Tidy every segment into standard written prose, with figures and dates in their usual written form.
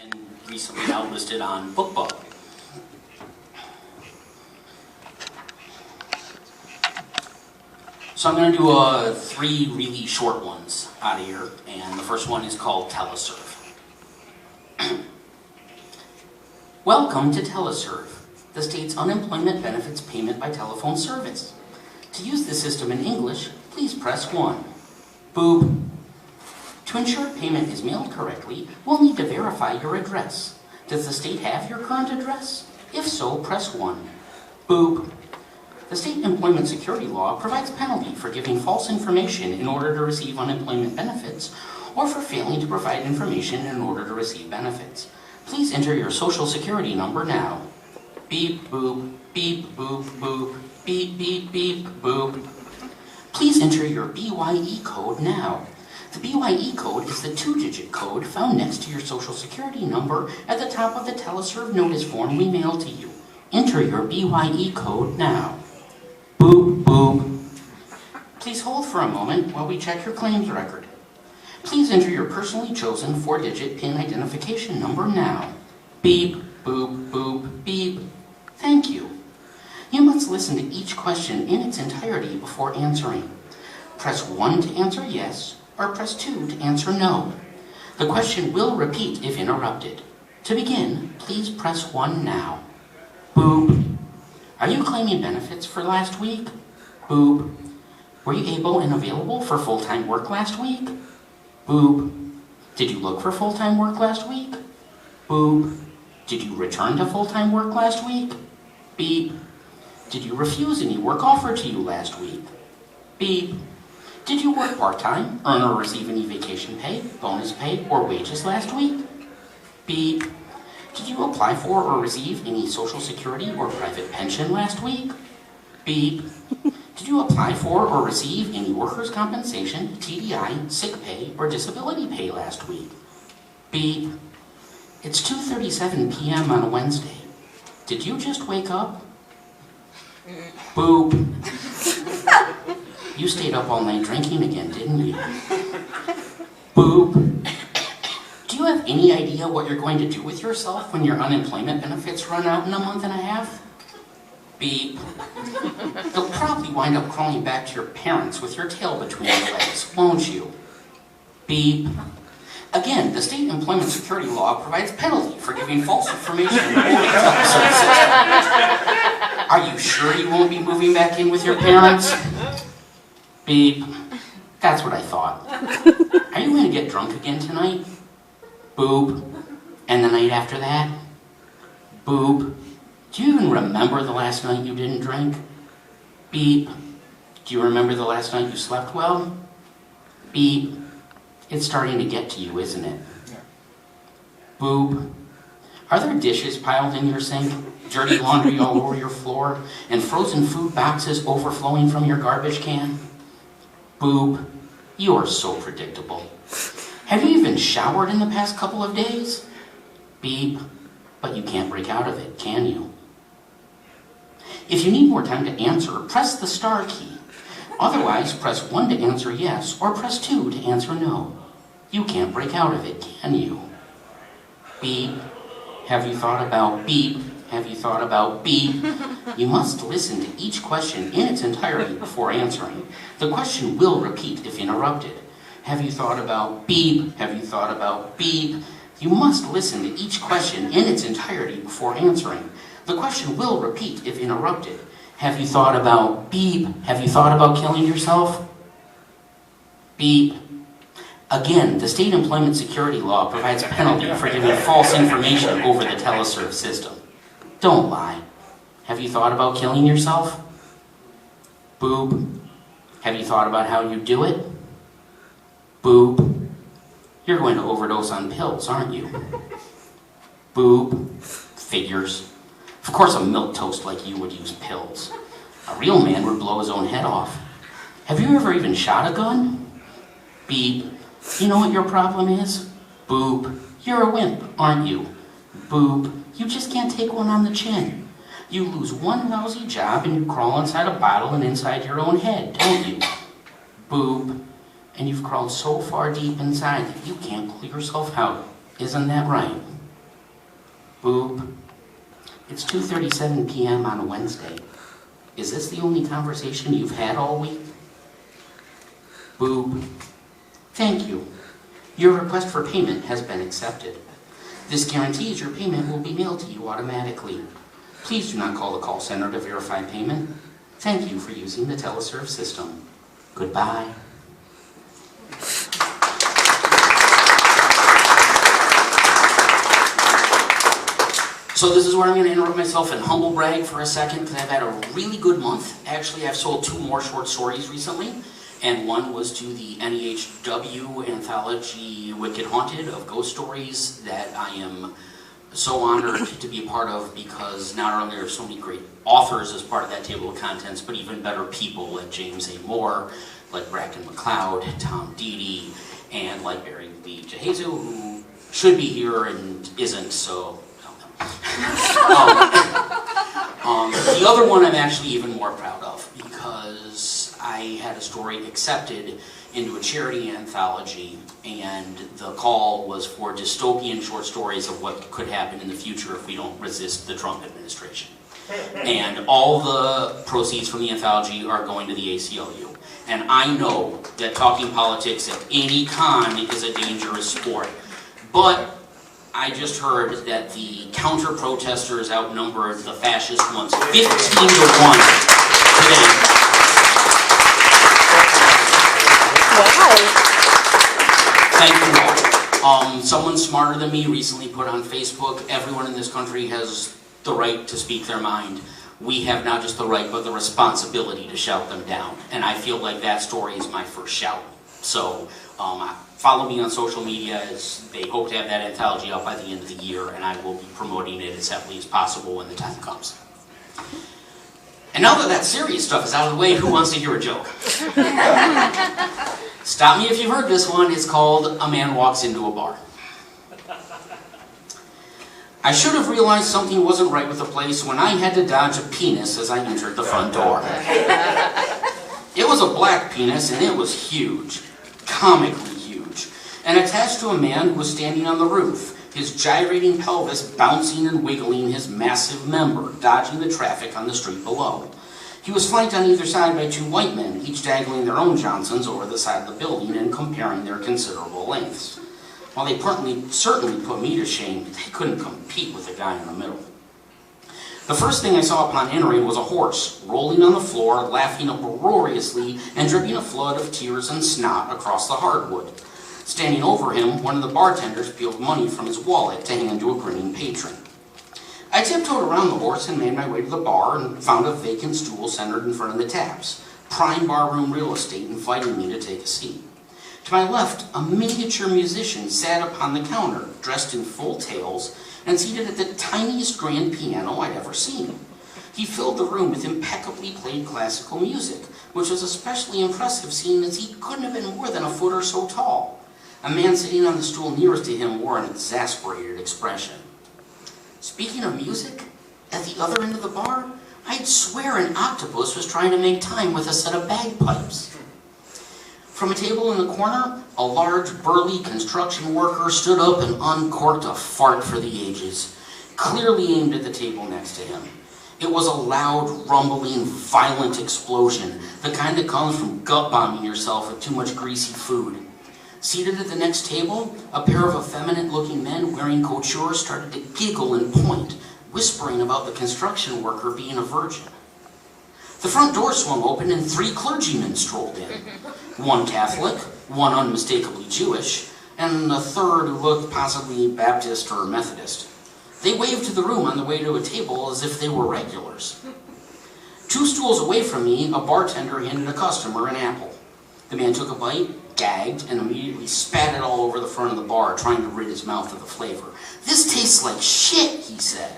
and recently outlisted on BookBub. So I'm going to do three really short ones out of here, and the first one is called TeleServe. Welcome to TeleServe, the state's unemployment benefits payment by telephone service. To use the system in English, please press 1. Boop. To ensure payment is mailed correctly, we'll need to verify your address. Does the state have your current address? If so, press 1. Boop. The state employment security law provides penalty for giving false information in order to receive unemployment benefits or for failing to provide information in order to receive benefits. Please enter your social security number now. Beep, boop, beep, boop, boop, beep, beep, beep, boop. Please enter your BYE code now. The BYE code is the 2-digit code found next to your social security number at the top of the TeleServe notice form we mail to you. Enter your BYE code now. Boop, boop. Please hold for a moment while we check your claims record. Please enter your personally chosen 4-digit PIN identification number now. Beep, boop, boop, beep. Thank you. You must listen to each question in its entirety before answering. Press 1 to answer yes, or press 2 to answer no. The question will repeat if interrupted. To begin, please press 1 now. Boop. Are you claiming benefits for last week? Boop. Were you able and available for full-time work last week? Boop. Did you look for full-time work last week? Boop. Did you return to full-time work last week? Beep. Did you refuse any work offered to you last week? Beep. Did you work part-time, earn or receive any vacation pay, bonus pay, or wages last week? Beep. Did you apply for or receive any Social Security or private pension last week? Beep. Did you apply for or receive any workers' compensation, TDI, sick pay, or disability pay last week? Beep. It's 2:37 p.m. on a Wednesday. Did you just wake up? Boop. You stayed up all night drinking again, didn't you? Boop. Do you have any idea what you're going to do with yourself when your unemployment benefits run out in a month and a half? Beep. You'll probably wind up crawling back to your parents with your tail between your legs, won't you? Beep. Again, the state employment security law provides penalty for giving false information in the TeleServe system. Are you sure you won't be moving back in with your parents? Beep. That's what I thought. Are you going to get drunk again tonight? Boop. And the night after that? Boop. Do you even remember the last night you didn't drink? Beep. Do you remember the last night you slept well? Beep. It's starting to get to you, isn't it? Yeah. Boop. Are there dishes piled in your sink, dirty laundry all over your floor, and frozen food boxes overflowing from your garbage can? Boop. You are so predictable. Have you even showered in the past couple of days? Beep. But you can't break out of it, can you? If you need more time to answer, press the star key. Otherwise, press 1 to answer yes, or press 2 to answer no. You can't break out of it, can you? Beep. Have you thought about beep? Have you thought about beep? You must listen to each question in its entirety before answering. The question will repeat if interrupted. Have you thought about beep? Have you thought about beep? You must listen to each question in its entirety before answering. The question will repeat if interrupted. Have you thought about beep? Have you thought about killing yourself? Beep. Again, the state employment security law provides a penalty for giving false information over the TeleServe system. Don't lie. Have you thought about killing yourself? Boop. Have you thought about how you do it? Boop. You're going to overdose on pills, aren't you? Boop. Figures. Of course a milquetoast like you would use pills. A real man would blow his own head off. Have you ever even shot a gun? Beep. You know what your problem is? Boop. You're a wimp, aren't you? Boop. You just can't take one on the chin. You lose one lousy job and you crawl inside a bottle and inside your own head, don't you? Boop. And you've crawled so far deep inside that you can't pull yourself out. Isn't that right? Boop. It's 2:37 p.m. on a Wednesday. Is this the only conversation you've had all week? Boop. Thank you. Your request for payment has been accepted. This guarantees your payment will be mailed to you automatically. Please do not call the call center to verify payment. Thank you for using the TeleServe system. Goodbye. So this is where I'm going to interrupt myself and humble brag for a second, because I've had a really good month. Actually, I've sold 2 more short stories recently, and one was to the NEHW anthology Wicked Haunted of ghost stories that I am so honored to be a part of, because not only are so many great authors as part of that table of contents, but even better people like James A. Moore, like Bracken McLeod, Tom Deedy, and like Barry B. Jehezu, who should be here and isn't, so... the other one I'm actually even more proud of, because I had a story accepted into a charity anthology, and the call was for dystopian short stories of what could happen in the future if we don't resist the Trump administration. And all the proceeds from the anthology are going to the ACLU. And I know that talking politics at any con is a dangerous sport, but I just heard that the counter-protesters outnumbered the fascist ones 15 to 1 today. Wow. Thank you all. Someone smarter than me recently put on Facebook, everyone in this country has the right to speak their mind. We have not just the right, but the responsibility to shout them down. And I feel like that story is my first shout. So, follow me on social media, as they hope to have that anthology out by the end of the year, and I will be promoting it as heavily as possible when the time comes. And now that serious stuff is out of the way, who wants to hear a joke? Stop me if you've heard this one. It's called A Man Walks Into a Bar. I should have realized something wasn't right with the place when I had to dodge a penis as I entered the front door. It was a black penis, and it was huge. Comically huge, and attached to a man who was standing on the roof, his gyrating pelvis bouncing and wiggling his massive member, dodging the traffic on the street below. He was flanked on either side by 2 white men, each dangling their own Johnsons over the side of the building and comparing their considerable lengths. While they certainly put me to shame, they couldn't compete with the guy in the middle. The first thing I saw upon entering was a horse, rolling on the floor, laughing uproariously, and dripping a flood of tears and snot across the hardwood. Standing over him, one of the bartenders peeled money from his wallet to hand to a grinning patron. I tiptoed around the horse and made my way to the bar and found a vacant stool centered in front of the taps, prime barroom real estate inviting me to take a seat. To my left, a miniature musician sat upon the counter, dressed in full tails, and seated at the tiniest grand piano I'd ever seen. He filled the room with impeccably played classical music, which was especially impressive seeing as he couldn't have been more than a foot or so tall. A man sitting on the stool nearest to him wore an exasperated expression. Speaking of music, at the other end of the bar, I'd swear an octopus was trying to make time with a set of bagpipes. From a table in the corner, a large, burly construction worker stood up and uncorked a fart for the ages, clearly aimed at the table next to him. It was a loud, rumbling, violent explosion, the kind that comes from gut-bombing yourself with too much greasy food. Seated at the next table, a pair of effeminate-looking men wearing couture started to giggle and point, whispering about the construction worker being a virgin. The front door swung open and 3 clergymen strolled in. One Catholic, one unmistakably Jewish, and a third who looked possibly Baptist or Methodist. They waved to the room on the way to a table as if they were regulars. 2 stools away from me, a bartender handed a customer an apple. The man took a bite, gagged, and immediately spat it all over the front of the bar, trying to rid his mouth of the flavor. "This tastes like shit," he said.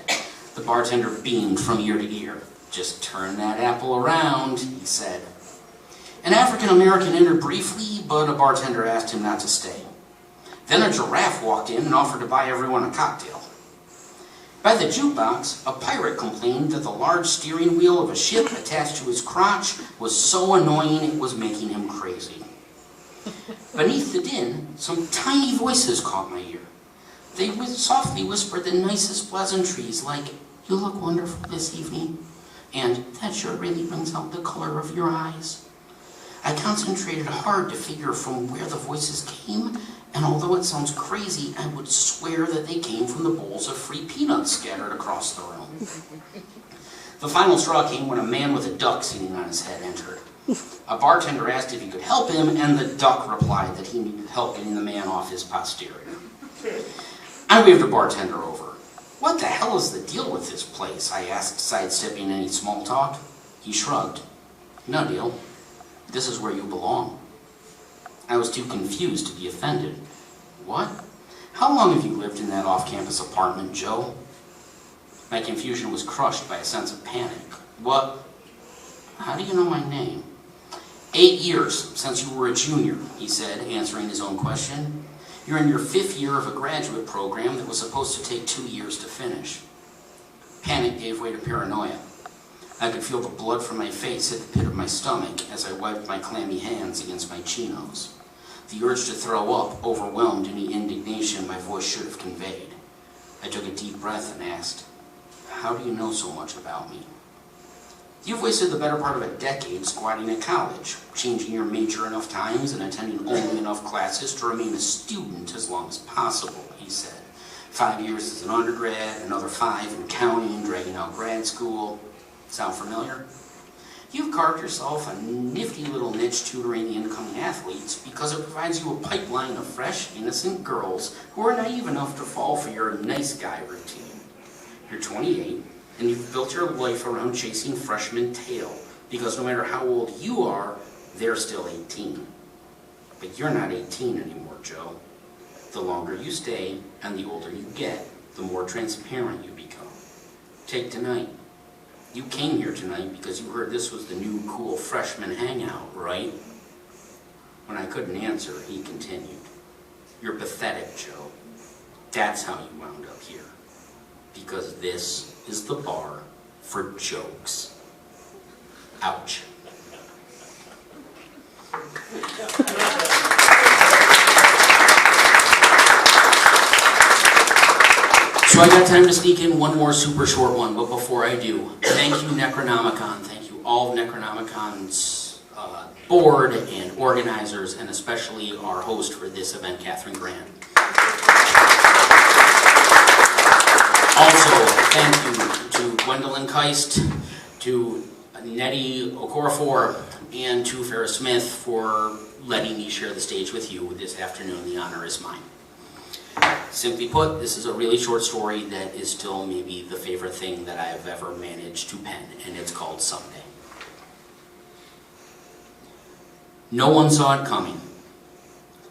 The bartender beamed from ear to ear. "Just turn that apple around," he said. An African-American entered briefly, but a bartender asked him not to stay. Then a giraffe walked in and offered to buy everyone a cocktail. By the jukebox, a pirate complained that the large steering wheel of a ship attached to his crotch was so annoying it was making him crazy. Beneath the din, some tiny voices caught my ear. They softly whispered the nicest pleasantries like, "You look wonderful this evening," and "That sure really brings out the color of your eyes." I concentrated hard to figure from where the voices came, and although it sounds crazy, I would swear that they came from the bowls of free peanuts scattered across the room. The final straw came when a man with a duck sitting on his head entered. A bartender asked if he could help him, and the duck replied that he needed help getting the man off his posterior. I waved the bartender over. "What the hell is the deal with this place?" I asked, sidestepping any small talk. He shrugged. "No deal. This is where you belong." I was too confused to be offended. "What? How long have you lived in that off-campus apartment, Joe?" My confusion was crushed by a sense of panic. "What? How do you know my name?" 8 years since you were a junior," he said, answering his own question. "You're in your 5th year of a graduate program that was supposed to take 2 years to finish." Panic gave way to paranoia. I could feel the blood from my face hit the pit of my stomach as I wiped my clammy hands against my chinos. The urge to throw up overwhelmed any indignation my voice should have conveyed. I took a deep breath and asked, "How do you know so much about me?" "You've wasted the better part of a decade squatting at college, changing your major enough times and attending only enough classes to remain a student as long as possible," he said. 5 years as an undergrad, another 5 in counting, dragging out grad school. Sound familiar? You've carved yourself a nifty little niche tutoring the incoming athletes because it provides you a pipeline of fresh, innocent girls who are naive enough to fall for your nice guy routine. You're 28, and you've built your life around chasing freshman tail because no matter how old you are, they're still 18. But you're not 18 anymore, Joe. The longer you stay and the older you get, the more transparent you become. Take tonight. You came here tonight because you heard this was the new cool freshman hangout, right? When I couldn't answer, he continued, "You're pathetic, Joe. That's how you wound up here. Because this is the bar for jokes." Ouch. So I got time to sneak in one more super short one, but before I do, thank you Necronomicon. Thank you all of Necronomicon's board and organizers, and especially our host for this event, Catherine Grant. Also, thank you to Gwendolyn Keist, to Nettie Okorafor, and to Farrah Smith for letting me share the stage with you this afternoon. The honor is mine. Simply put, this is a really short story that is still maybe the favorite thing that I have ever managed to pen, and it's called Someday. No one saw it coming.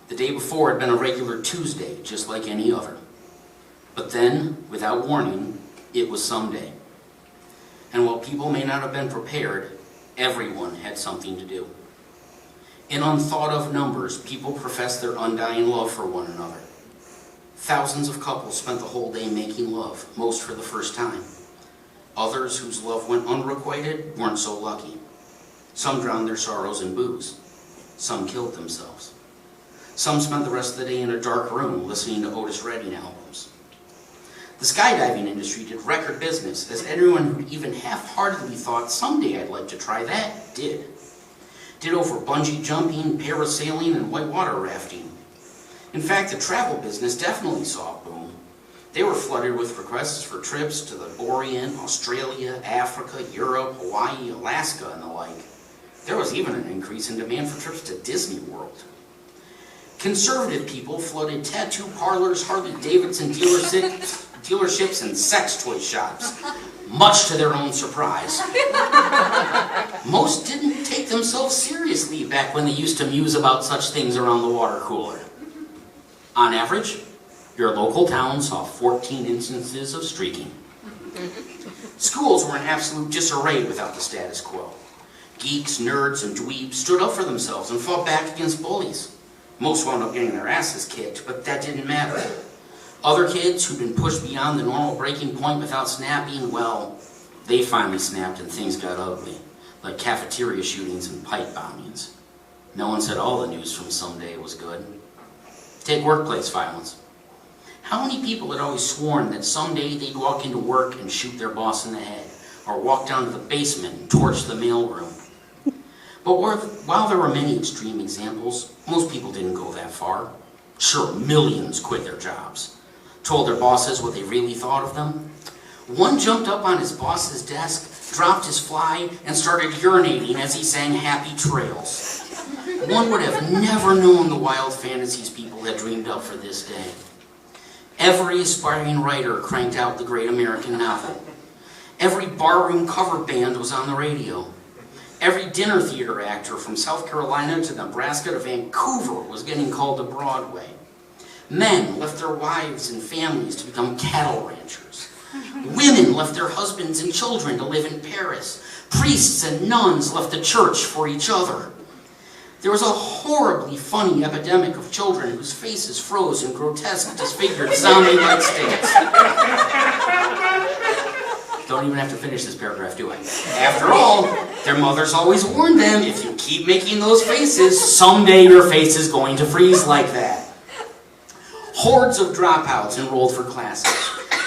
The day before had been a regular Tuesday, just like any other. But then, without warning, it was someday. And while people may not have been prepared, everyone had something to do. In unthought of numbers, people professed their undying love for one another. Thousands of couples spent the whole day making love, most for the first time. Others whose love went unrequited weren't so lucky. Some drowned their sorrows in booze. Some killed themselves. Some spent the rest of the day in a dark room listening to Otis Redding albums. The skydiving industry did record business, as everyone who even half-heartedly thought someday I'd like to try that did. Did over bungee jumping, parasailing, and whitewater rafting. In fact, the travel business definitely saw a boom. They were flooded with requests for trips to the Orient, Australia, Africa, Europe, Hawaii, Alaska, and the like. There was even an increase in demand for trips to Disney World. Conservative people flooded tattoo parlors, Harley-Davidson dealerships, and sex toy shops, much to their own surprise. Most didn't take themselves seriously back when they used to muse about such things around the water cooler. On average, your local town saw 14 instances of streaking. Schools were in absolute disarray without the status quo. Geeks, nerds, and dweebs stood up for themselves and fought back against bullies. Most wound up getting their asses kicked, but that didn't matter. Other kids who'd been pushed beyond the normal breaking point without snapping, well, they finally snapped and things got ugly, like cafeteria shootings and pipe bombings. No one said all the news from Someday was good. Take workplace violence. How many people had always sworn that someday they'd walk into work and shoot their boss in the head, or walk down to the basement and torch the mailroom? But while there were many extreme examples, most people didn't go that far. Sure, millions quit their jobs, told their bosses what they really thought of them. One jumped up on his boss's desk, dropped his fly, and started urinating as he sang Happy Trails. One would have never known the wild fantasies people had dreamed up for this day. Every aspiring writer cranked out the great American novel. Every barroom cover band was on the radio. Every dinner theater actor from South Carolina to Nebraska to Vancouver was getting called to Broadway. Men left their wives and families to become cattle ranchers. Women left their husbands and children to live in Paris. Priests and nuns left the church for each other. There was a horribly funny epidemic of children whose faces froze in grotesque, disfigured, zombie-like states. Don't even have to finish this paragraph, do I? After all, their mothers always warned them, if you keep making those faces, someday your face is going to freeze like that. Hordes of dropouts enrolled for classes.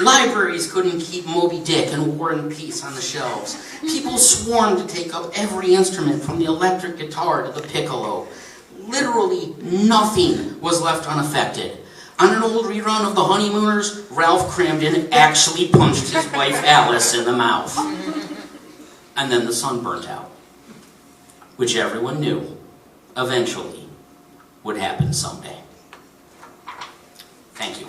Libraries couldn't keep Moby Dick and War and Peace on the shelves. People swarmed to take up every instrument from the electric guitar to the piccolo. Literally nothing was left unaffected. On an old rerun of The Honeymooners, Ralph Cramden actually punched his wife Alice in the mouth. And then the sun burnt out, which everyone knew eventually would happen someday. Thank you.